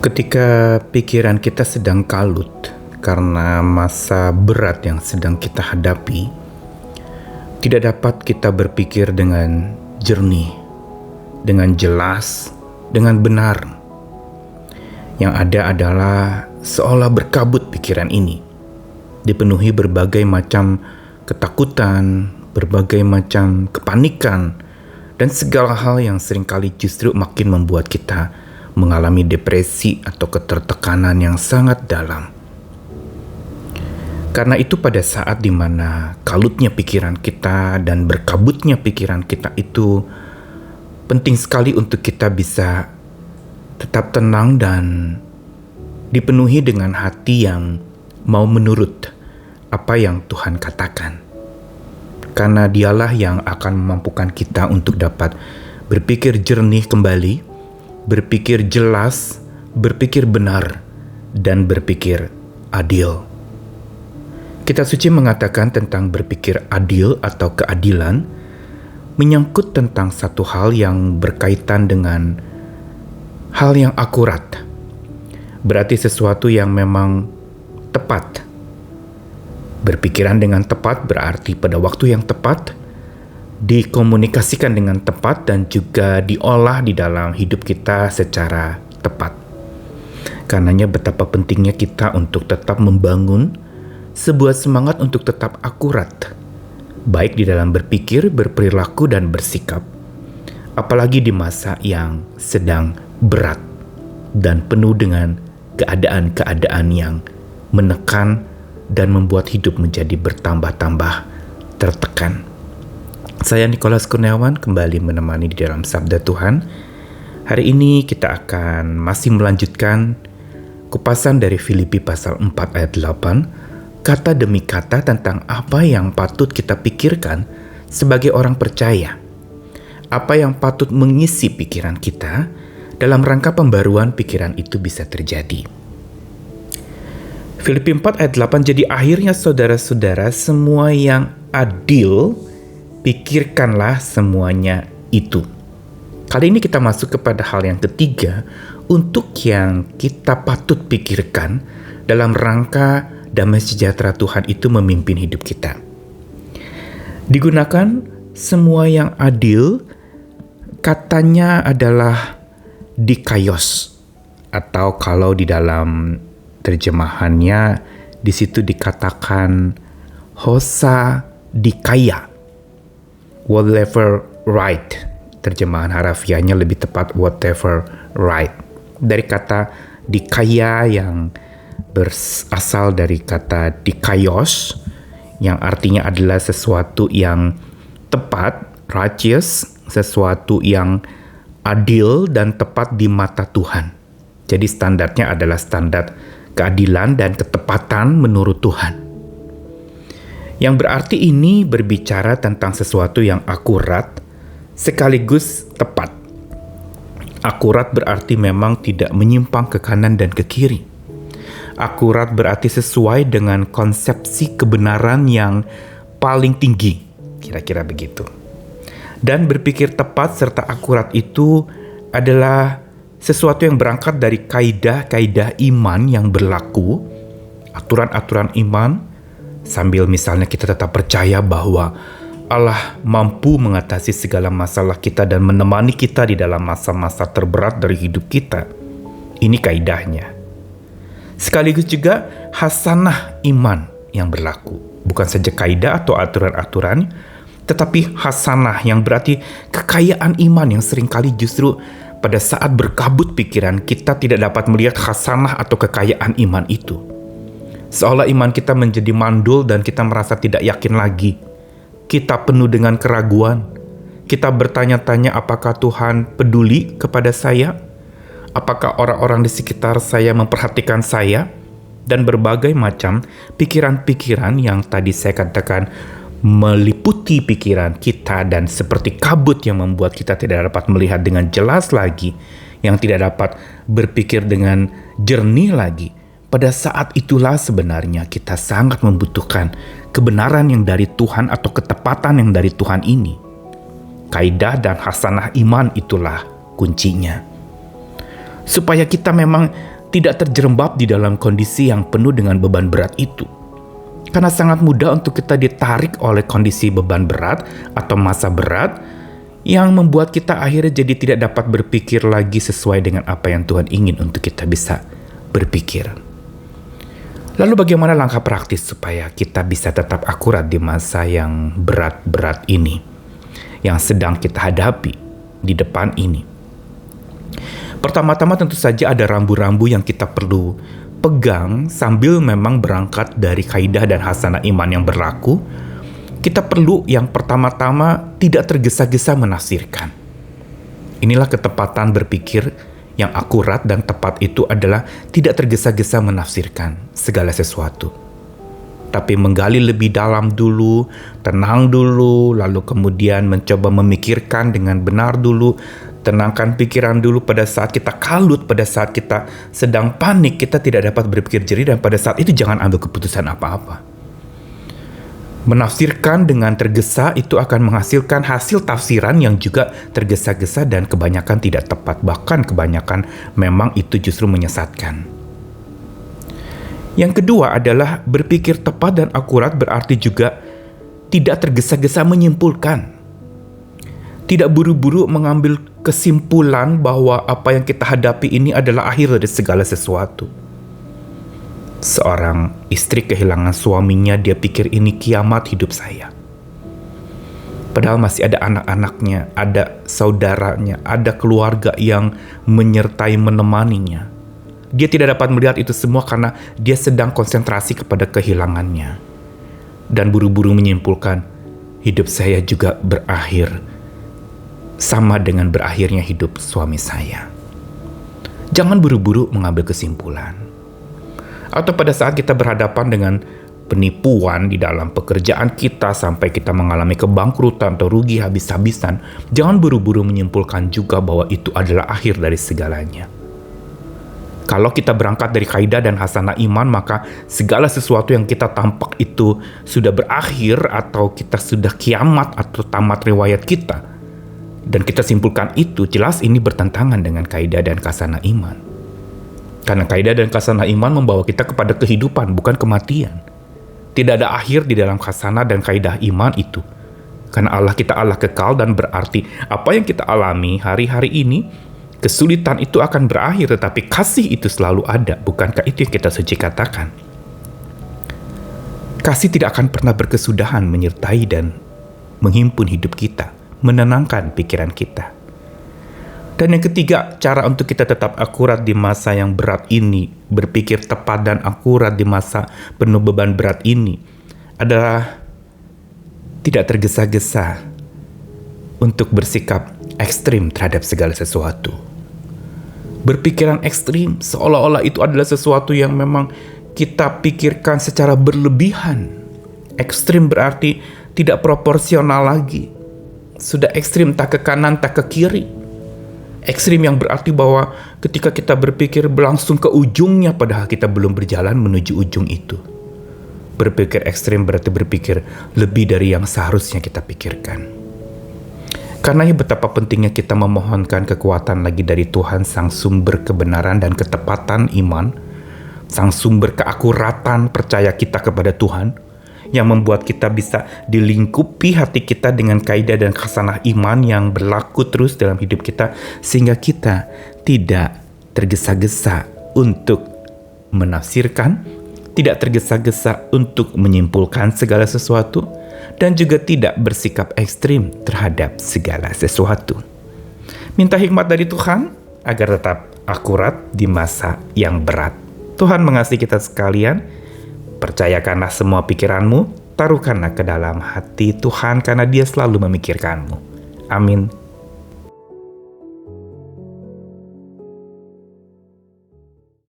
Ketika pikiran kita sedang kalut karena masa berat yang sedang kita hadapi, tidak dapat kita berpikir dengan jernih, dengan jelas, dengan benar. Yang ada adalah seolah berkabut pikiran ini, dipenuhi berbagai macam ketakutan, berbagai macam kepanikan, dan segala hal yang seringkali justru makin membuat kita mengalami depresi atau ketertekanan yang sangat dalam. Karena itu pada saat dimana kalutnya pikiran kita dan berkabutnya pikiran kita itu, penting sekali untuk kita bisa tetap tenang dan dipenuhi dengan hati yang mau menurut apa yang Tuhan katakan. Karena dialah yang akan memampukan kita untuk dapat berpikir jernih kembali, berpikir jelas, berpikir benar, dan berpikir adil. Kitab suci mengatakan tentang berpikir adil atau keadilan, menyangkut tentang satu hal yang berkaitan dengan hal yang akurat. Berarti sesuatu yang memang tepat. Berpikiran dengan tepat berarti pada waktu yang tepat, dikomunikasikan dengan tepat, dan juga diolah di dalam hidup kita secara tepat. Karenanya betapa pentingnya kita untuk tetap membangun sebuah semangat untuk tetap akurat, baik di dalam berpikir, berperilaku, dan bersikap. Apalagi di masa yang sedang berat dan penuh dengan keadaan-keadaan yang menekan dan membuat hidup menjadi bertambah-tambah tertekan. Saya Nikolas Kurniawan kembali menemani di dalam Sabda Tuhan. Hari ini kita akan masih melanjutkan kupasan dari Filipi pasal 4 ayat 8, kata demi kata tentang apa yang patut kita pikirkan sebagai orang percaya. Apa yang patut mengisi pikiran kita dalam rangka pembaruan pikiran itu bisa terjadi. Filipi 4 ayat 8, jadi akhirnya saudara-saudara, semua yang adil, pikirkanlah semuanya itu. Kali ini kita masuk kepada hal yang ketiga untuk yang kita patut pikirkan dalam rangka damai sejahtera Tuhan itu memimpin hidup kita. Digunakan semua yang adil, katanya adalah dikaios, atau kalau di dalam terjemahannya di situ dikatakan hosa dikaya. Whatever right, terjemahan harafiahnya lebih tepat whatever right. Dari kata dikaya yang berasal dari kata dikaios, yang artinya adalah sesuatu yang tepat, righteous, sesuatu yang adil dan tepat di mata Tuhan. Jadi standarnya adalah standar keadilan dan ketepatan menurut Tuhan. Yang berarti ini berbicara tentang sesuatu yang akurat sekaligus tepat. Akurat berarti memang tidak menyimpang ke kanan dan ke kiri. Akurat berarti sesuai dengan konsepsi kebenaran yang paling tinggi, kira-kira begitu. Dan berpikir tepat serta akurat itu adalah sesuatu yang berangkat dari kaidah-kaidah iman yang berlaku, aturan-aturan iman, sambil misalnya kita tetap percaya bahwa Allah mampu mengatasi segala masalah kita dan menemani kita di dalam masa-masa terberat dari hidup kita. Ini kaidahnya. Sekaligus juga hasanah iman yang berlaku. Bukan saja kaidah atau aturan-aturan, tetapi hasanah yang berarti kekayaan iman yang seringkali justru pada saat berkabut pikiran kita tidak dapat melihat hasanah atau kekayaan iman itu. Seolah iman kita menjadi mandul dan kita merasa tidak yakin lagi. Kita penuh dengan keraguan. Kita bertanya-tanya apakah Tuhan peduli kepada saya? Apakah orang-orang di sekitar saya memperhatikan saya? Dan berbagai macam pikiran-pikiran yang tadi saya katakan meliputi pikiran kita dan seperti kabut yang membuat kita tidak dapat melihat dengan jelas lagi, yang tidak dapat berpikir dengan jernih lagi. Pada saat itulah sebenarnya kita sangat membutuhkan kebenaran yang dari Tuhan atau ketepatan yang dari Tuhan ini. Kaidah dan hasanah iman itulah kuncinya. supaya kita memang tidak terjerembab di dalam kondisi yang penuh dengan beban berat itu. Karena sangat mudah untuk kita ditarik oleh kondisi beban berat atau masa berat yang membuat kita akhirnya jadi tidak dapat berpikir lagi sesuai dengan apa yang Tuhan ingin untuk kita bisa berpikir. Lalu bagaimana langkah praktis supaya kita bisa tetap akurat di masa yang berat-berat ini, yang sedang kita hadapi di depan ini? Pertama-tama tentu saja ada rambu-rambu yang kita perlu pegang sambil memang berangkat dari kaidah dan hasanah iman yang berlaku. Kita perlu yang pertama-tama tidak tergesa-gesa menafsirkan. Inilah ketepatan berpikir yang akurat dan tepat, itu adalah tidak tergesa-gesa menafsirkan segala sesuatu. Tapi menggali lebih dalam dulu, tenang dulu, lalu kemudian mencoba memikirkan dengan benar dulu. Tenangkan pikiran dulu. Pada saat kita kalut, pada saat kita sedang panik, kita tidak dapat berpikir jernih, dan pada saat itu jangan ambil keputusan apa-apa. Menafsirkan dengan tergesa itu akan menghasilkan hasil tafsiran yang juga tergesa-gesa dan kebanyakan tidak tepat. Bahkan kebanyakan memang itu justru menyesatkan. Yang kedua adalah berpikir tepat dan akurat berarti juga tidak tergesa-gesa menyimpulkan. Tidak buru-buru mengambil kesimpulan bahwa apa yang kita hadapi ini adalah akhir dari segala sesuatu. Seorang istri kehilangan suaminya, dia pikir ini kiamat hidup saya. Padahal masih ada anak-anaknya, ada saudaranya, ada keluarga yang menyertai menemaninya. Dia tidak dapat melihat itu semua karena dia sedang konsentrasi kepada kehilangannya. Dan buru-buru menyimpulkan, hidup saya juga berakhir sama dengan berakhirnya hidup suami saya. Jangan buru-buru mengambil kesimpulan. Atau pada saat kita berhadapan dengan penipuan di dalam pekerjaan kita sampai kita mengalami kebangkrutan atau rugi habis-habisan, jangan buru-buru menyimpulkan juga bahwa itu adalah akhir dari segalanya. Kalau kita berangkat dari kaidah dan hasanah iman, maka segala sesuatu yang kita tampak itu sudah berakhir atau kita sudah kiamat atau tamat riwayat kita, dan kita simpulkan itu, jelas ini bertentangan dengan kaidah dan hasanah iman. Karena kaidah dan hasanah iman membawa kita kepada kehidupan, bukan kematian. Tidak ada akhir di dalam hasanah dan kaidah iman itu. Karena Allah kita Allah kekal, dan berarti apa yang kita alami hari-hari ini, kesulitan itu akan berakhir, tetapi kasih itu selalu ada. Bukankah itu yang kita suci katakan? Kasih tidak akan pernah berkesudahan menyertai dan menghimpun hidup kita, menenangkan pikiran kita. Dan yang ketiga, cara untuk kita tetap akurat di masa yang berat ini, berpikir tepat dan akurat di masa penuh beban berat ini, adalah tidak tergesa-gesa untuk bersikap ekstrim terhadap segala sesuatu. Berpikiran ekstrim seolah-olah itu adalah sesuatu yang memang kita pikirkan secara berlebihan. Ekstrim berarti tidak proporsional lagi. Sudah ekstrim tak ke kanan tak ke kiri. Ekstrim yang berarti bahwa ketika kita berpikir berlangsung ke ujungnya padahal kita belum berjalan menuju ujung itu. Berpikir ekstrim berarti berpikir lebih dari yang seharusnya kita pikirkan. Karena betapa pentingnya kita memohonkan kekuatan lagi dari Tuhan, sang sumber kebenaran dan ketepatan iman, sang sumber keakuratan percaya kita kepada Tuhan, yang membuat kita bisa dilingkupi hati kita dengan kaidah dan hasanah iman yang berlaku terus dalam hidup kita, sehingga kita tidak tergesa-gesa untuk menafsirkan, tidak tergesa-gesa untuk menyimpulkan segala sesuatu, dan juga tidak bersikap ekstrim terhadap segala sesuatu. Minta hikmat dari Tuhan agar tetap akurat di masa yang berat. Tuhan mengasihi kita sekalian. Percayakanlah semua pikiranmu, taruhkanlah ke dalam hati Tuhan karena Dia selalu memikirkanmu. Amin.